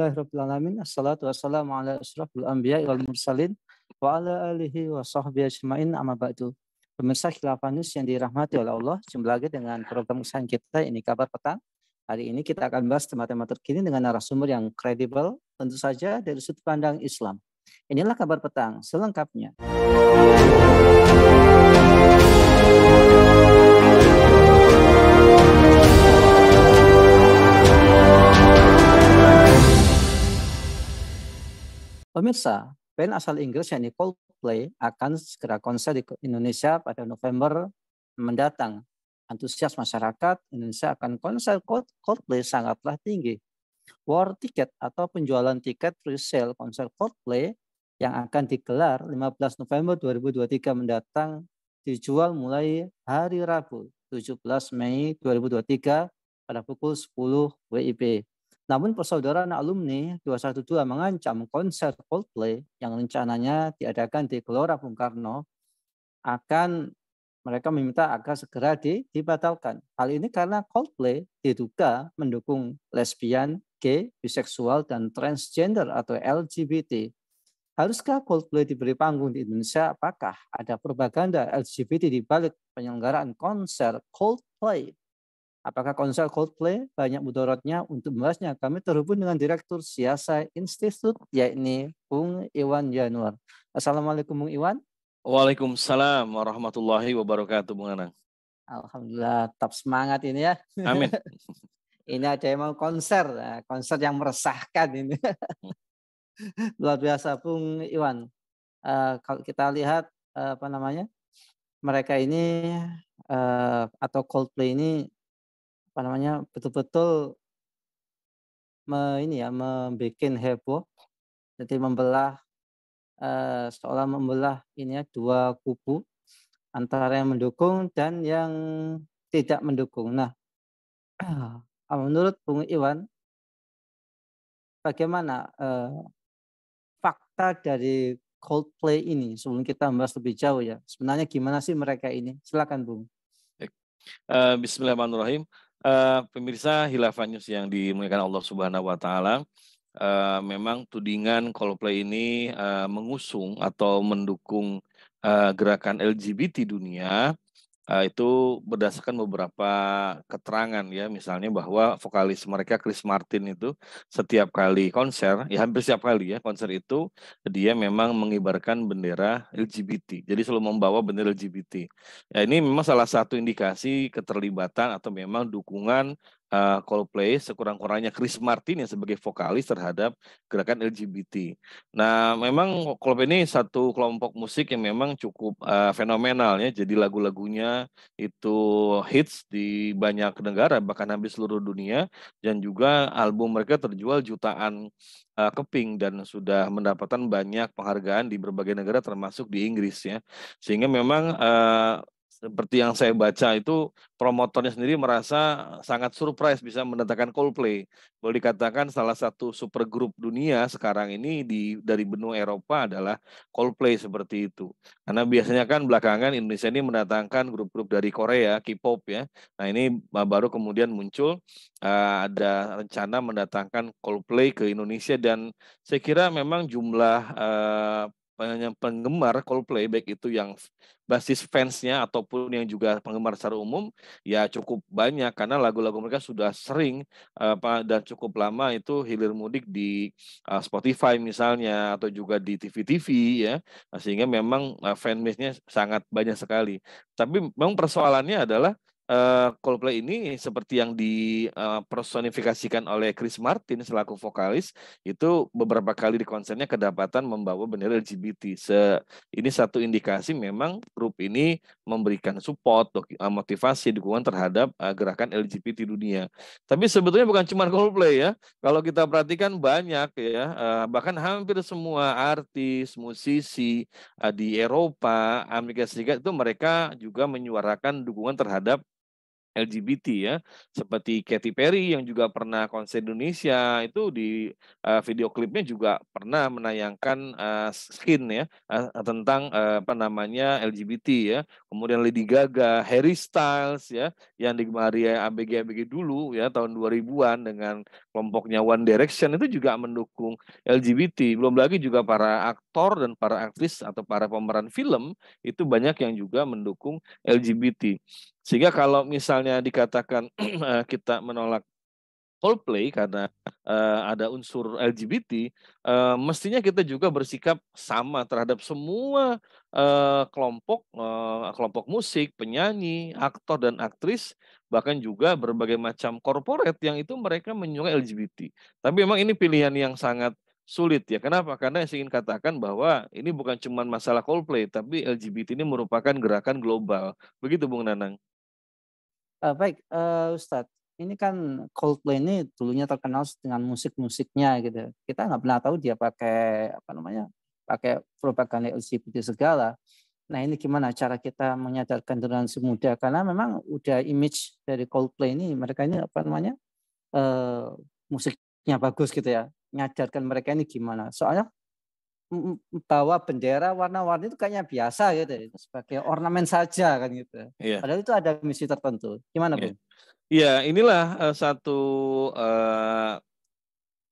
Alhamdulillahirrabbilalamin. Assalatu wassalamu ala asyrafil anbiya wal mursalin wa ala alihi wa sahbihi ajma'in amma ba'du. Pemirsa Khilafah News yang dirahmati oleh Allah, jumpa lagi dengan program kesayangan kita, ini Kabar Petang. Hari ini kita akan bahas tema-tema terkini dengan narasumber yang kredibel, tentu saja dari sudut pandang Islam. Inilah Kabar Petang selengkapnya. Pemirsa, band asal Inggris yakni Coldplay akan segera konser di Indonesia pada November mendatang. Antusias masyarakat Indonesia akan konser Coldplay sangatlah tinggi. War tiket atau penjualan tiket pre-sale konser Coldplay yang akan digelar 15 November 2023 mendatang dijual mulai hari Rabu 17 Mei 2023 pada pukul 10 WIB. Namun persaudaraan alumni 212 mengancam konser Coldplay yang rencananya diadakan di Gelora Bung Karno mereka meminta agar segera dibatalkan. Hal ini karena Coldplay diduga mendukung lesbian, gay, biseksual, dan transgender atau LGBT. Haruskah Coldplay diberi panggung di Indonesia? Apakah ada propaganda LGBT di balik penyelenggaraan konser Coldplay? Apakah konser Coldplay banyak mudaratnya? Untuk membahasnya kami terhubung dengan Direktur Siasa Institute yakni Bung Iwan Yanuar. Assalamualaikum Bung Iwan. Waalaikumsalam warahmatullahi wabarakatuh Bung Anang. Alhamdulillah, tetap semangat ini ya. Amin. Ini ada yang mau konser yang meresahkan ini. Luar biasa Bung Iwan. Kalau kita lihat mereka ini atau Coldplay ini betul-betul membuat heboh, jadi seolah membelah ini dua kubu antara yang mendukung dan yang tidak mendukung. Nah, menurut Bung Iwan, bagaimana fakta dari Coldplay ini sebelum kita membahas lebih jauh ya? Sebenarnya gimana sih mereka ini? Silakan Bung. Bismillahirrahmanirrahim. Pemirsa Khilafah News yang dimuliakan Allah Subhanahu wa taala, memang tudingan Coldplay ini mengusung atau mendukung gerakan LGBT dunia itu berdasarkan beberapa keterangan ya, misalnya bahwa vokalis mereka Chris Martin itu setiap kali konser, ya hampir setiap kali ya konser itu dia memang mengibarkan bendera LGBT, jadi selalu membawa bendera LGBT. Ya, ini memang salah satu indikasi keterlibatan atau memang dukungan Coldplay sekurang-kurangnya Chris Martin yang sebagai vokalis terhadap gerakan LGBT. Nah, memang Coldplay ini satu kelompok musik yang memang cukup fenomenal ya. Jadi lagu-lagunya itu hits di banyak negara, bahkan hampir seluruh dunia, dan juga album mereka terjual jutaan keping dan sudah mendapatkan banyak penghargaan di berbagai negara termasuk di Inggris ya. Sehingga memang seperti yang saya baca itu promotornya sendiri merasa sangat surprise bisa mendatangkan Coldplay. Boleh dikatakan salah satu supergrup dunia sekarang ini dari benua Eropa adalah Coldplay seperti itu. Karena biasanya kan belakangan Indonesia ini mendatangkan grup-grup dari Korea, K-pop ya. Nah ini baru kemudian muncul ada rencana mendatangkan Coldplay ke Indonesia, dan saya kira memang jumlah penggemar Coldplay baik itu yang basis fansnya ataupun yang juga penggemar secara umum ya cukup banyak, karena lagu-lagu mereka sudah sering dan cukup lama itu hilir mudik di Spotify misalnya atau juga di TV-TV ya, sehingga memang fanbase-nya sangat banyak sekali. Tapi memang persoalannya adalah Coldplay ini seperti yang dipersonifikasikan oleh Chris Martin selaku vokalis itu beberapa kali di konsernya kedapatan membawa bendera LGBT. Ini satu indikasi memang grup ini memberikan support, motivasi, dukungan terhadap gerakan LGBT dunia. Tapi sebetulnya bukan cuma Coldplay ya. Kalau kita perhatikan banyak ya, bahkan hampir semua artis, musisi di Eropa, Amerika Serikat itu mereka juga menyuarakan dukungan terhadap LGBT ya, seperti Katy Perry yang juga pernah konser Indonesia, itu di video klipnya juga pernah menayangkan scene ya tentang apa namanya LGBT ya. Kemudian Lady Gaga, Harry Styles ya yang digemari ABG dulu ya tahun 2000-an dengan kelompoknya One Direction itu juga mendukung LGBT. Belum lagi juga para aktor dan para aktris atau para pemeran film itu banyak yang juga mendukung LGBT. Sehingga kalau misalnya dikatakan kita menolak Coldplay karena ada unsur LGBT, mestinya kita juga bersikap sama terhadap semua kelompok musik, penyanyi, aktor dan aktris, bahkan juga berbagai macam corporate yang itu mereka menyukai LGBT. Tapi memang ini pilihan yang sangat sulit ya. Kenapa? Karena saya ingin katakan bahwa ini bukan cuma masalah Coldplay, tapi LGBT ini merupakan gerakan global. Begitu Bung Nanang. Baik, Ustadz, ini kan Coldplay ini dulunya terkenal dengan musik-musiknya gitu. Kita nggak pernah tahu dia pakai apa namanya, pakai propaganda LGBT segala. Nah ini gimana cara kita menyadarkan generasi muda karena memang udah image dari Coldplay ini mereka ini apa namanya, musiknya bagus gitu ya, menyadarkan mereka ini gimana. Soalnya bawa bendera warna-warni itu kayaknya biasa gitu ya, sebagai ornamen saja kan gitu. Iya. Padahal itu ada misi tertentu. Gimana, Iya. Bung? Ya, inilah satu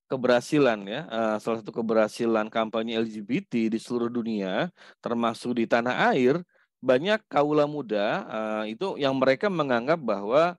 keberhasilan ya, salah satu keberhasilan kampanye LGBT di seluruh dunia, termasuk di tanah air, banyak kaula muda itu yang mereka menganggap bahwa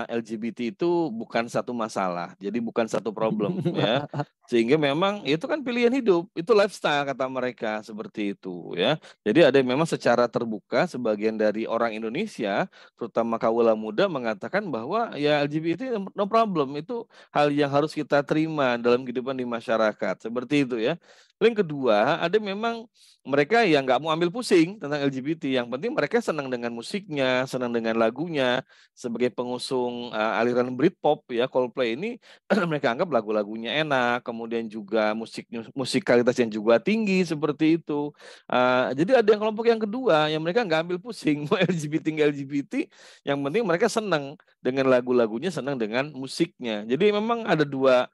LGBT itu bukan satu masalah, jadi bukan satu problem ya. Sehingga memang itu kan pilihan hidup, itu lifestyle kata mereka seperti itu ya. Jadi ada yang memang secara terbuka sebagian dari orang Indonesia, terutama kaula muda mengatakan bahwa ya LGBT no problem, itu hal yang harus kita terima dalam kehidupan di masyarakat seperti itu ya. Yang kedua, ada memang mereka yang nggak mau ambil pusing tentang LGBT. Yang penting mereka senang dengan musiknya, senang dengan lagunya. Sebagai pengusung aliran Britpop ya, Coldplay ini mereka anggap lagu-lagunya enak, kemudian juga musikalitas yang juga tinggi seperti itu. Jadi ada yang kelompok yang kedua yang mereka nggak ambil pusing mau LGBT nggak LGBT, yang penting mereka senang dengan lagu-lagunya, senang dengan musiknya. Jadi memang ada dua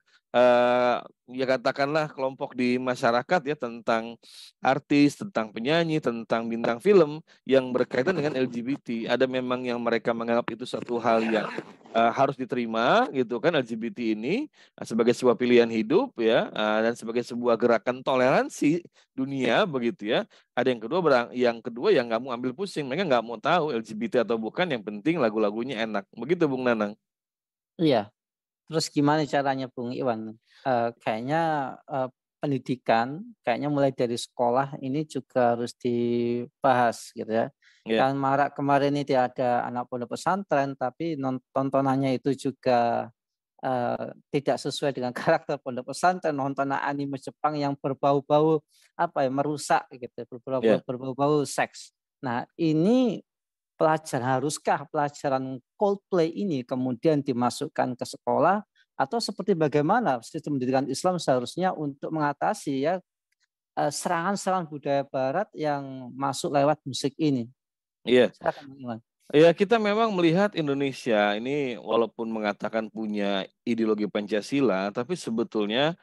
ya katakanlah kelompok di masyarakat ya tentang artis, tentang penyanyi, tentang bintang film yang berkaitan dengan LGBT. Ada memang yang mereka menganggap itu satu hal yang harus diterima gitu kan LGBT ini sebagai sebuah pilihan hidup ya dan sebagai sebuah gerakan toleransi dunia begitu ya. Ada yang kedua yang nggak mau ambil pusing, mereka nggak mau tahu LGBT atau bukan, yang penting lagu-lagunya enak. Begitu Bung Nanang. Iya. Terus gimana caranya Bung Iwan? Kayaknya, pendidikan kayaknya mulai dari sekolah ini juga harus dibahas gitu ya. Ya, Kan marak kemarin ini ada anak pondok pesantren tapi tontonannya itu juga, tidak sesuai dengan karakter pondok pesantren, nonton anime Jepang yang berbau-bau apa ya, merusak gitu, ya. berbau-bau seks. Nah ini haruskah pelajaran Coldplay ini kemudian dimasukkan ke sekolah atau seperti bagaimana sistem pendidikan Islam seharusnya untuk mengatasi ya, serangan-serangan budaya barat yang masuk lewat musik ini? Iya. Silakan Bang Iwan. Ya, kita memang melihat Indonesia ini walaupun mengatakan punya ideologi Pancasila, tapi sebetulnya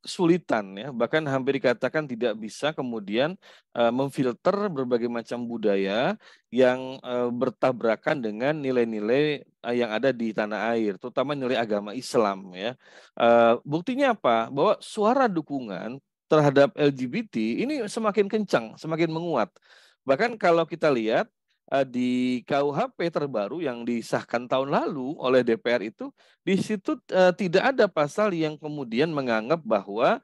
kesulitan ya, bahkan hampir dikatakan tidak bisa kemudian memfilter berbagai macam budaya yang bertabrakan dengan nilai-nilai yang ada di tanah air, terutama nilai agama Islam ya. Buktinya apa? Bahwa suara dukungan terhadap LGBT ini semakin kencang, semakin menguat. Bahkan kalau kita lihat di KUHP terbaru yang disahkan tahun lalu oleh DPR itu, di situ tidak ada pasal yang kemudian menganggap bahwa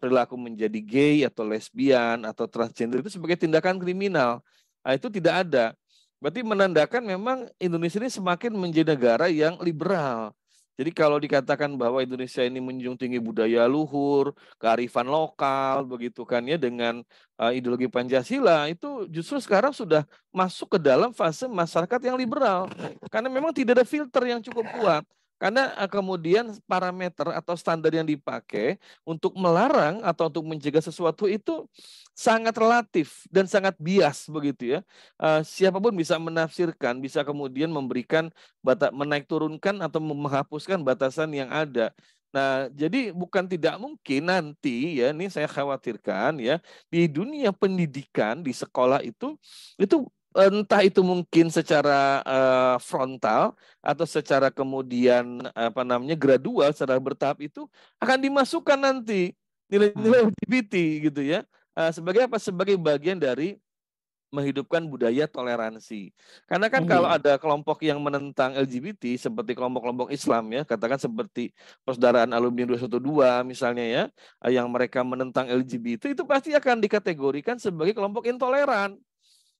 perilaku menjadi gay atau lesbian atau transgender itu sebagai tindakan kriminal. Itu tidak ada. Berarti menandakan memang Indonesia ini semakin menjadi negara yang liberal. Jadi kalau dikatakan bahwa Indonesia ini menjunjung tinggi budaya luhur, kearifan lokal, begitu kan ya, dengan ideologi Pancasila, itu justru sekarang sudah masuk ke dalam fase masyarakat yang liberal. Karena memang tidak ada filter yang cukup kuat. Karena kemudian parameter atau standar yang dipakai untuk melarang atau untuk mencegah sesuatu itu sangat relatif dan sangat bias begitu ya. Siapapun bisa menafsirkan, bisa kemudian memberikan menaik turunkan atau menghapuskan batasan yang ada. Nah, jadi bukan tidak mungkin nanti ya, ini saya khawatirkan ya, di dunia pendidikan di sekolah itu entah itu mungkin secara frontal atau secara kemudian apa namanya gradual, secara bertahap itu akan dimasukkan nanti nilai-nilai LGBT gitu ya. Sebagai apa? Sebagai bagian dari menghidupkan budaya toleransi. Karena kan kalau Iya. ada kelompok yang menentang LGBT seperti kelompok-kelompok Islam ya, katakan seperti Persaudaraan Alumni 212 misalnya ya, yang mereka menentang LGBT itu pasti akan dikategorikan sebagai kelompok intoleran.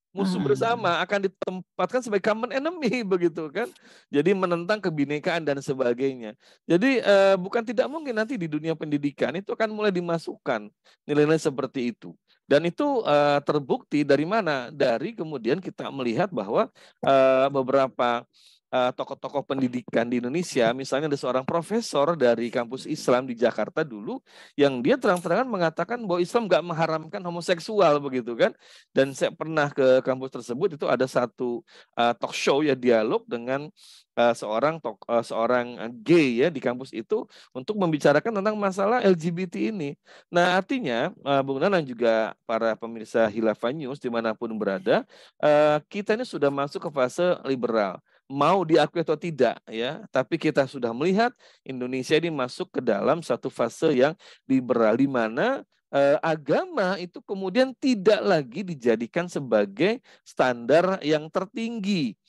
Musuh bersama akan ditempatkan sebagai common enemy begitu kan. Jadi menentang kebinekaan dan sebagainya. Jadi bukan tidak mungkin nanti di dunia pendidikan itu akan mulai dimasukkan nilai-nilai seperti itu. Dan itu terbukti dari mana? Dari kemudian kita melihat bahwa beberapa tokoh-tokoh pendidikan di Indonesia, misalnya ada seorang profesor dari kampus Islam di Jakarta dulu, yang dia terang-terangan mengatakan bahwa Islam nggak mengharamkan homoseksual begitu kan. Dan saya pernah ke kampus tersebut, itu ada satu talk show ya, dialog dengan seorang gay ya di kampus itu untuk membicarakan tentang masalah LGBT ini. Nah artinya Bung Nanang juga para pemirsa Hilafah News dimanapun berada, kita ini sudah masuk ke fase liberal, mau diakui atau tidak ya, tapi kita sudah melihat Indonesia ini masuk ke dalam satu fase yang liberal di mana agama itu kemudian tidak lagi dijadikan sebagai standar yang tertinggi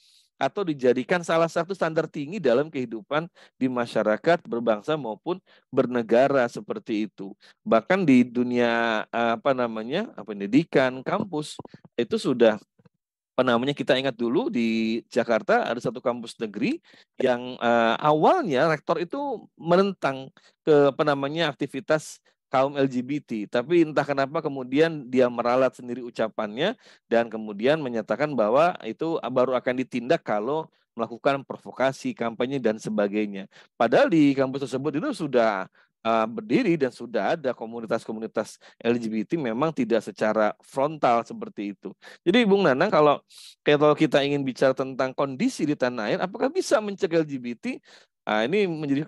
atau dijadikan salah satu standar tinggi dalam kehidupan di masyarakat berbangsa maupun bernegara seperti itu. Bahkan di dunia apa namanya pendidikan kampus itu sudah kita ingat dulu di Jakarta ada satu kampus negeri yang awalnya rektor itu menentang aktivitas kaum LGBT, tapi entah kenapa kemudian dia meralat sendiri ucapannya dan kemudian menyatakan bahwa itu baru akan ditindak kalau melakukan provokasi, kampanye dan sebagainya. Padahal di kampus tersebut itu sudah berdiri dan sudah ada komunitas-komunitas LGBT, memang tidak secara frontal seperti itu. Jadi Bung Nanang, kalau kita ingin bicara tentang kondisi di tanah air, apakah bisa mencegah LGBT? Ini menjadi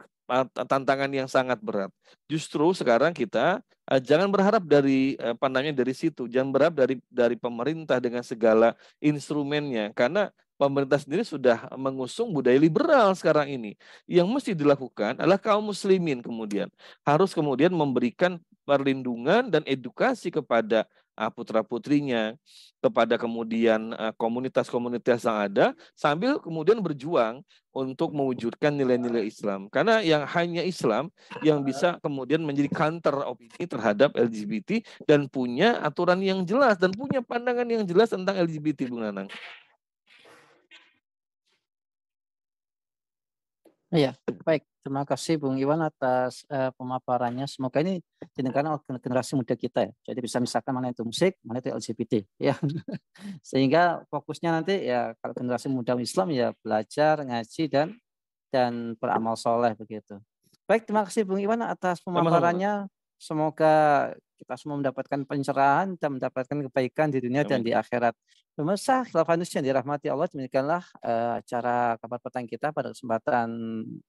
tantangan yang sangat berat. Justru sekarang kita jangan berharap dari pandangnya dari situ, jangan berharap dari pemerintah dengan segala instrumennya, karena pemerintah sendiri sudah mengusung budaya liberal sekarang ini. Yang mesti dilakukan adalah kaum muslimin kemudian harus kemudian memberikan perlindungan dan edukasi kepada putra-putrinya, kepada kemudian komunitas-komunitas yang ada, sambil kemudian berjuang untuk mewujudkan nilai-nilai Islam. Karena yang hanya Islam yang bisa kemudian menjadi counter opini terhadap LGBT dan punya aturan yang jelas dan punya pandangan yang jelas tentang LGBT, Bung Nanang. Iya, baik. Terima kasih Bung Iwan atas pemaparannya. Semoga ini didengarkan oleh generasi muda kita ya. Jadi bisa misalkan mana itu musik, mana itu LGBT. Ya. Sehingga fokusnya nanti ya kalau generasi muda Islam ya belajar, ngaji dan beramal soleh begitu. Baik, terima kasih Bung Iwan atas Sama-sama. pemaparannya. Semoga kita semua mendapatkan pencerahan dan mendapatkan kebaikan di dunia dan Amin. di akhirat. Pemirsa Khilafah News yang dirahmati Allah, demikianlah acara kabar petang kita pada kesempatan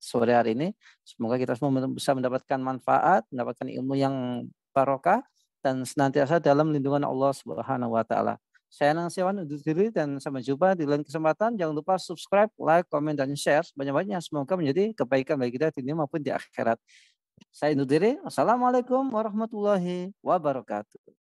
sore hari ini. Semoga kita semua bisa mendapatkan manfaat, mendapatkan ilmu yang barokah dan senantiasa dalam lindungan Allah Subhanahu wa taala. Saya Nang Siawan undur diri dan sampai jumpa di lain kesempatan. Jangan lupa subscribe, like, komen, dan share sebanyak-banyaknya. Semoga menjadi kebaikan bagi kita di dunia maupun di akhirat. Saya undur diri. Wassalamualaikum warahmatullahi wabarakatuh.